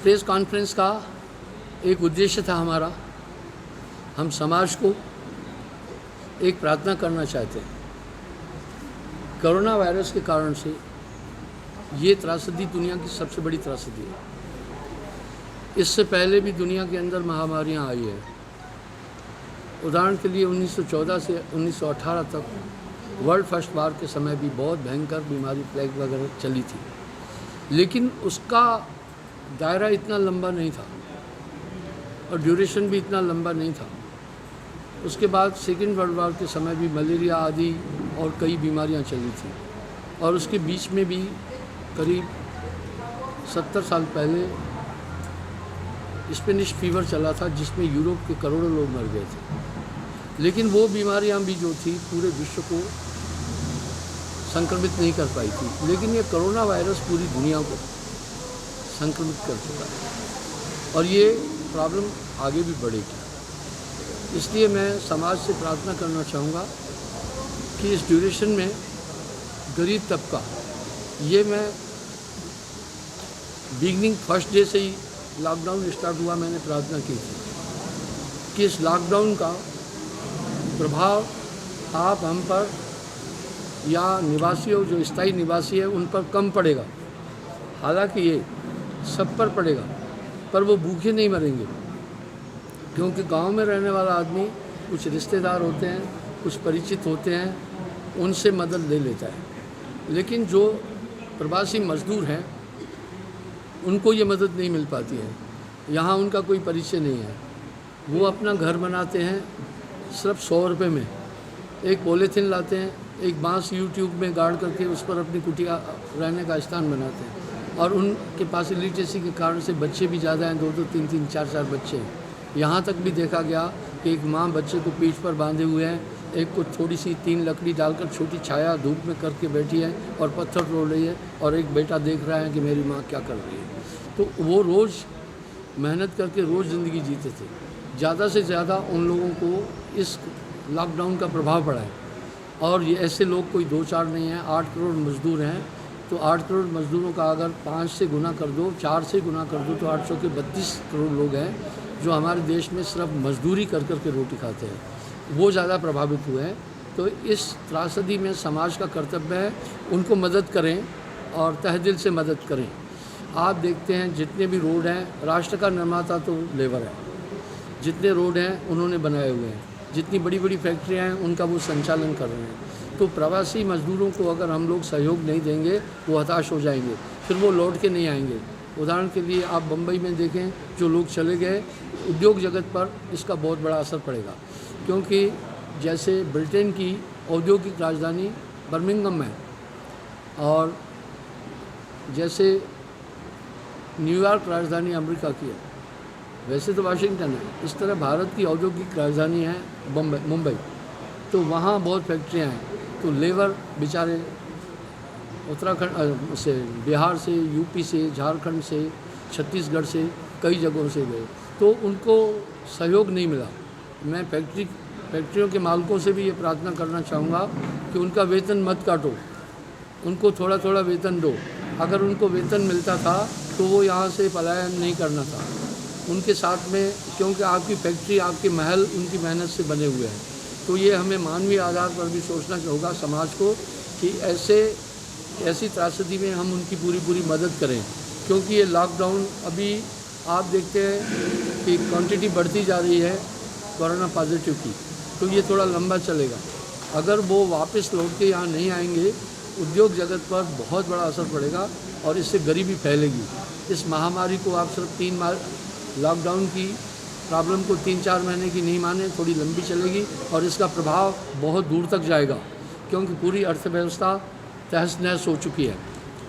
Press conference का एक उद्देश्य था हमारा, हम समाज को एक प्रार्थना करना चाहते हैं। कोरोना वायरस के कारण से ये त्रासदी दुनिया की सबसे बड़ी त्रासदी है। इससे पहले भी दुनिया के अंदर महामारियां आई हैं। उदाहरण के लिए 1914 से 1918 तक वर्ल्ड फर्स्ट वार के समय भी बहुत भयंकर बीमारी प्लेग वगैरह चली थी, लेकिन उसका दायरा इतना लंबा नहीं था और ड्यूरेशन भी इतना लंबा नहीं था। उसके बाद सेकेंड वर्ल्ड वार के समय भी मलेरिया आदि और कई बीमारियां चली थी, और उसके बीच में भी करीब 70 साल पहले स्पेनिश फीवर चला था, जिसमें यूरोप के करोड़ों लोग मर गए थे। लेकिन वो बीमारियां भी जो थी पूरे विश्व को संक्रमित नहीं कर पाई थी, लेकिन ये कोरोना वायरस पूरी दुनिया को संक्रमित कर चुका है और ये प्रॉब्लम आगे भी बढ़ेगी। इसलिए मैं समाज से प्रार्थना करना चाहूँगा कि इस ड्यूरेशन में गरीब तबका, ये मैं बिगनिंग फर्स्ट डे से ही लॉकडाउन स्टार्ट हुआ मैंने प्रार्थना की थी कि इस लॉकडाउन का प्रभाव आप हम पर या निवासियों, जो स्थायी निवासी है, उन पर कम पड़ेगा। हालांकि ये सब पर पड़ेगा, पर वो भूखे नहीं मरेंगे, क्योंकि गांव में रहने वाला आदमी कुछ रिश्तेदार होते हैं, कुछ परिचित होते हैं, उनसे मदद ले लेता है। लेकिन जो प्रवासी मजदूर हैं उनको ये मदद नहीं मिल पाती है। यहाँ उनका कोई परिचय नहीं है। वो अपना घर बनाते हैं सिर्फ 100 रुपये में। एक पॉलीथीन लाते हैं, एक बांस यूट्यूब में गाड़ करके उस पर अपनी कुटिया रहने का स्थान बनाते हैं, और उनके पास इलिटरेसी के कारण से बच्चे भी ज़्यादा हैं, 2-2, 3-3, 4-4 बच्चे हैं। यहाँ तक भी देखा गया कि एक माँ बच्चे को पीठ पर बांधे हुए हैं, एक को थोड़ी सी 3 लकड़ी डालकर छोटी छाया धूप में करके बैठी है और पत्थर तोड़ रही है, और एक बेटा देख रहा है कि मेरी माँ क्या कर रही है। तो वो रोज़ मेहनत करके रोज़ ज़िंदगी जीते थे। ज़्यादा से ज़्यादा उन लोगों को इस लॉकडाउन का प्रभाव पड़ा है, और ये ऐसे लोग कोई 2-4 नहीं हैं, 8 करोड़ मज़दूर हैं। तो 8 करोड़ मज़दूरों का अगर 5 से गुना कर दो, 4 से गुना कर दो, तो 800 के 32 करोड़ लोग हैं जो हमारे देश में सिर्फ मजदूरी कर कर के रोटी खाते हैं। वो ज़्यादा प्रभावित हुए हैं। तो इस त्रासदी में समाज का कर्तव्य है उनको मदद करें और तहे दिल से मदद करें। आप देखते हैं जितने भी रोड हैं, राष्ट्र का निर्माता तो लेबर है। जितने रोड हैं उन्होंने बनाए हुए हैं, जितनी बड़ी बड़ी फैक्ट्रियाँ हैं उनका वो संचालन कर रहे हैं। तो प्रवासी मजदूरों को अगर हम लोग सहयोग नहीं देंगे, वो हताश हो जाएंगे, फिर वो लौट के नहीं आएंगे। उदाहरण के लिए आप बम्बई में देखें, जो लोग चले गए, उद्योग जगत पर इसका बहुत बड़ा असर पड़ेगा, क्योंकि जैसे ब्रिटेन की औद्योगिक राजधानी बर्मिंघम है, और जैसे न्यूयॉर्क राजधानी अमेरिका की है, वैसे तो वाशिंगटन है, इस तरह भारत की औद्योगिक राजधानी है मुंबई। तो वहाँ बहुत फैक्ट्रियाँ हैं। तो लेबर बेचारे उत्तराखंड से, बिहार से, यूपी से, झारखंड से, छत्तीसगढ़ से, कई जगहों से गए, तो उनको सहयोग नहीं मिला। मैं फैक्ट्रियों के मालिकों से भी ये प्रार्थना करना चाहूँगा कि उनका वेतन मत काटो, उनको थोड़ा थोड़ा वेतन दो। अगर उनको वेतन मिलता था तो वो यहाँ से पलायन नहीं करना था उनके साथ में, क्योंकि आपकी फैक्ट्री, आपके महल उनकी मेहनत से बने हुए हैं। तो ये हमें मानवीय आधार पर भी सोचना होगा समाज को कि ऐसी त्रासदी में हम उनकी पूरी मदद करें, क्योंकि ये लॉकडाउन अभी आप देखते हैं कि क्वांटिटी बढ़ती जा रही है कोरोना पॉजिटिव की, तो ये थोड़ा लंबा चलेगा। अगर वो वापस लौट के यहाँ नहीं आएंगे, उद्योग जगत पर बहुत बड़ा असर पड़ेगा और इससे गरीबी फैलेगी। इस महामारी को आप सिर्फ 3 लॉकडाउन की प्रॉब्लम को 3-4 महीने की नहीं माने, थोड़ी लंबी चलेगी और इसका प्रभाव बहुत दूर तक जाएगा, क्योंकि पूरी अर्थव्यवस्था तहस नहस हो चुकी है।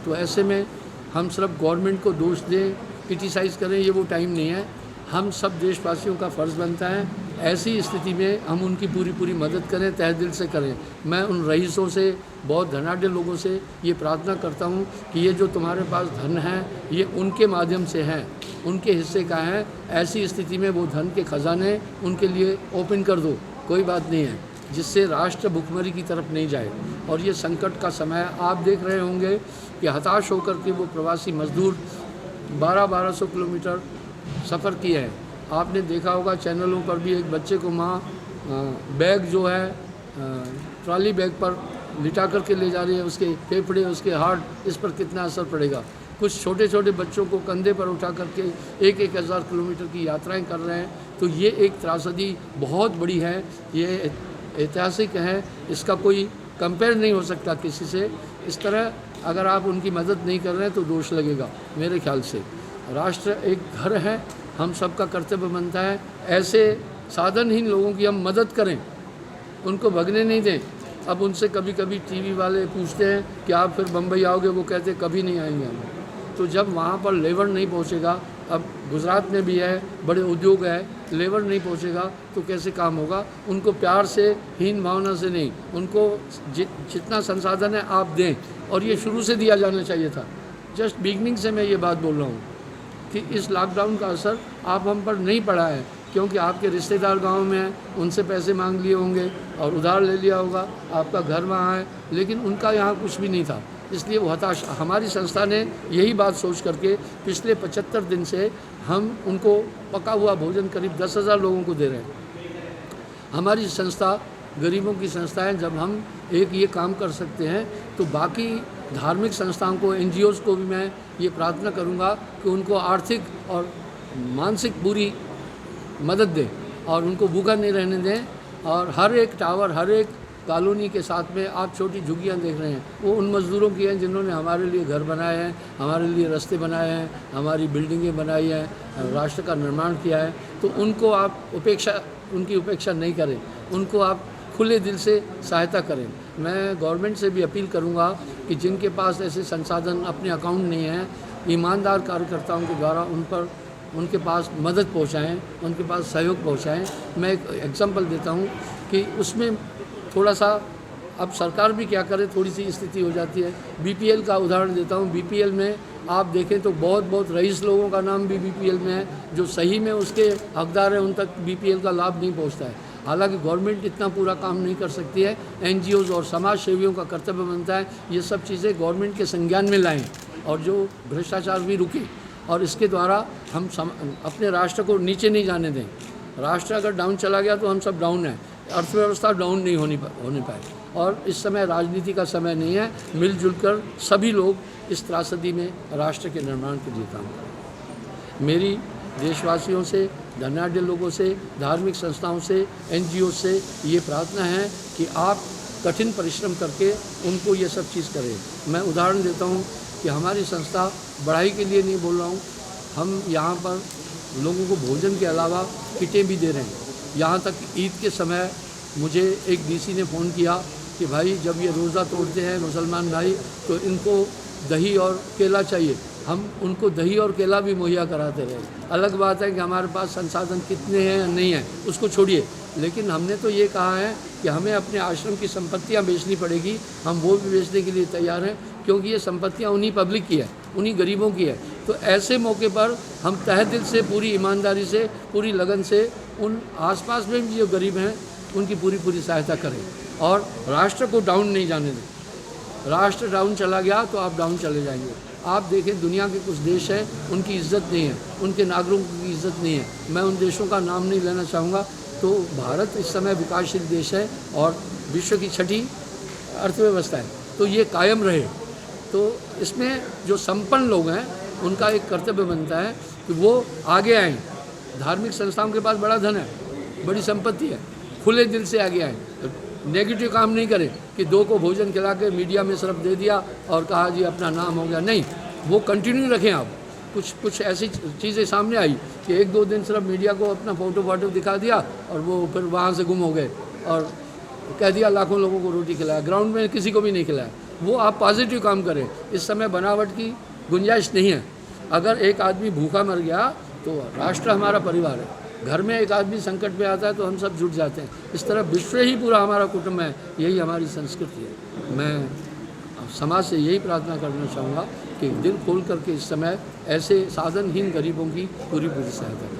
तो ऐसे में हम सिर्फ गवर्नमेंट को दोष दें, क्रिटिसाइज़ करें, ये वो टाइम नहीं है। हम सब देशवासियों का फ़र्ज़ बनता है ऐसी स्थिति में हम उनकी पूरी मदद करें, तहे दिल से करें। मैं उन रईसों से, बहुत धनाढ़ लोगों से ये प्रार्थना करता हूँ कि ये जो तुम्हारे पास धन है, ये उनके माध्यम से है, उनके हिस्से का है। ऐसी स्थिति में वो धन के खजाने उनके लिए ओपन कर दो, कोई बात नहीं है, जिससे राष्ट्र भुखमरी की तरफ नहीं जाए। और ये संकट का समय है, आप देख रहे होंगे कि हताश होकर के वो प्रवासी मजदूर 1200 किलोमीटर सफ़र किया है। आपने देखा होगा चैनलों पर भी, एक बच्चे को माँ बैग जो है ट्रॉली बैग पर लिटा करके ले जा रही है, उसके फेफड़े, उसके हार्ट, इस पर कितना असर पड़ेगा। कुछ छोटे छोटे बच्चों को कंधे पर उठा करके 1,000 किलोमीटर की यात्राएं कर रहे हैं। तो ये एक त्रासदी बहुत बड़ी है, ये ऐतिहासिक है, इसका कोई कंपेयर नहीं हो सकता किसी से। इस तरह अगर आप उनकी मदद नहीं कर रहे हैं तो दोष लगेगा मेरे ख्याल से। राष्ट्र एक घर है, हम सबका कर्तव्य बनता है ऐसे साधनहीन लोगों की हम मदद करें, उनको भगने नहीं दें। अब उनसे कभी कभी टीवी वाले पूछते हैं कि आप फिर बम्बई आओगे, वो कहते हैं कभी नहीं आएंगे हम। तो जब वहाँ पर लेबर नहीं पहुँचेगा, अब गुजरात में भी है, बड़े उद्योग है, लेबर नहीं पहुँचेगा तो कैसे काम होगा। उनको प्यार से, हीन भावना से नहीं, उनको जितना संसाधन है आप दें, और ये शुरू से दिया जाना चाहिए था। जस्ट बिगनिंग से मैं ये बात बोल रहा हूँ कि इस लॉकडाउन का असर आप हम पर नहीं पड़ा है, क्योंकि आपके रिश्तेदार गांव में हैं, उनसे पैसे मांग लिए होंगे और उधार ले लिया होगा, आपका घर वहाँ है, लेकिन उनका यहाँ कुछ भी नहीं था, इसलिए वो हताश। हमारी संस्था ने यही बात सोच करके पिछले 75 दिन से हम उनको पका हुआ भोजन करीब 10,000 लोगों को दे रहे हैं। हमारी संस्था गरीबों की संस्था है। जब हम एक ये काम कर सकते हैं तो बाकी धार्मिक संस्थाओं को, NGOs को भी मैं ये प्रार्थना करूँगा कि उनको आर्थिक और मानसिक पूरी मदद दें और उनको भूखा नहीं रहने दें। और हर एक टावर, हर एक कॉलोनी के साथ में आप छोटी झुग्गियाँ देख रहे हैं, वो उन मज़दूरों की हैं जिन्होंने हमारे लिए घर बनाए हैं, हमारे लिए रास्ते बनाए हैं, हमारी बिल्डिंगें बनाई हैं, राष्ट्र का निर्माण किया है। तो उनको आप उनकी उपेक्षा नहीं करें, उनको आप खुले दिल से सहायता करें। मैं गवर्नमेंट से भी अपील करूंगा कि जिनके पास ऐसे संसाधन, अपने अकाउंट नहीं हैं, ईमानदार कार्यकर्ताओं के द्वारा उनके पास मदद पहुंचाएं, उनके पास सहयोग पहुंचाएं। मैं एक एग्जांपल देता हूं कि उसमें थोड़ा सा अब सरकार भी क्या करे, थोड़ी सी स्थिति हो जाती है। BPL का उदाहरण देता हूं। BPL में आप देखें तो बहुत रईस लोगों का नाम भी BPL में है, जो सही में उसके हकदार हैं, उन तक BPL का लाभ नहीं पहुंचता है। हालांकि गवर्नमेंट इतना पूरा काम नहीं कर सकती है, NGOs और समाज सेवियों का कर्तव्य बनता है ये सब चीज़ें गवर्नमेंट के संज्ञान में लाएं और जो भ्रष्टाचार भी रुके, और इसके द्वारा हम अपने राष्ट्र को नीचे नहीं जाने दें। राष्ट्र अगर डाउन चला गया तो हम सब डाउन हैं, अर्थव्यवस्था डाउन नहीं होने पाए। और इस समय राजनीति का समय नहीं है, मिलजुल कर सभी लोग इस त्रासदी में राष्ट्र के निर्माण के लिए काम करें। मेरी देशवासियों से, धनाढ्य लोगों से, धार्मिक संस्थाओं से, NGO से ये प्रार्थना है कि आप कठिन परिश्रम करके उनको ये सब चीज़ करें। मैं उदाहरण देता हूँ कि हमारी संस्था बढ़ाई के लिए नहीं बोल रहा हूँ, हम यहाँ पर लोगों को भोजन के अलावा किटें भी दे रहे हैं। यहाँ तक ईद के समय मुझे एक DC ने फ़ोन किया कि भाई जब ये रोज़ा तोड़ते हैं मुसलमान भाई तो इनको दही और केला चाहिए। हम उनको दही और केला भी मुहैया कराते रहे। अलग बात है कि हमारे पास संसाधन कितने हैं या नहीं हैं, उसको छोड़िए, लेकिन हमने तो ये कहा है कि हमें अपने आश्रम की संपत्तियां बेचनी पड़ेगी। हम वो भी बेचने के लिए तैयार हैं, क्योंकि ये संपत्तियां उन्हीं पब्लिक की है, उन्हीं गरीबों की है। तो ऐसे मौके पर हम तहे दिल से, पूरी ईमानदारी से, पूरी लगन से उन आसपास में भी जो गरीब हैं उनकी पूरी सहायता करें और राष्ट्र को डाउन नहीं जाने दें। राष्ट्र डाउन चला गया तो आप डाउन चले जाएंगे। आप देखें दुनिया के कुछ देश हैं, उनकी इज्जत नहीं है, उनके नागरिकों की इज्जत नहीं है। मैं उन देशों का नाम नहीं लेना चाहूँगा। तो भारत इस समय विकासशील देश है और विश्व की 6ठी अर्थव्यवस्था है, तो ये कायम रहे। तो इसमें जो संपन्न लोग हैं उनका एक कर्तव्य बनता है कि वो आगे आएँ। धार्मिक संस्थाओं के पास बड़ा धन है, बड़ी संपत्ति है, खुले दिल से आगे आएँ। नेगेटिव काम नहीं करें कि 2 को भोजन खिला के मीडिया में सिर्फ दे दिया और कहा जी अपना नाम हो गया। नहीं, वो कंटिन्यू रखें आप। कुछ ऐसी चीज़ें सामने आई कि 1-2 दिन सिर्फ मीडिया को अपना फ़ोटो दिखा दिया और वो फिर वहाँ से गुम हो गए और कह दिया लाखों लोगों को रोटी खिलाया, ग्राउंड में किसी को भी नहीं खिलाया। वो आप पॉजिटिव काम करें। इस समय बनावट की गुंजाइश नहीं है। अगर एक आदमी भूखा मर गया तो राष्ट्र हमारा परिवार है। घर में एक आदमी संकट में आता है तो हम सब जुट जाते हैं। इस तरह विश्व ही पूरा हमारा कुटुंब है, यही हमारी संस्कृति है। मैं समाज से यही प्रार्थना करना चाहूँगा कि दिल खोल करके इस समय ऐसे साधनहीन गरीबों की पूरी सहायता करें।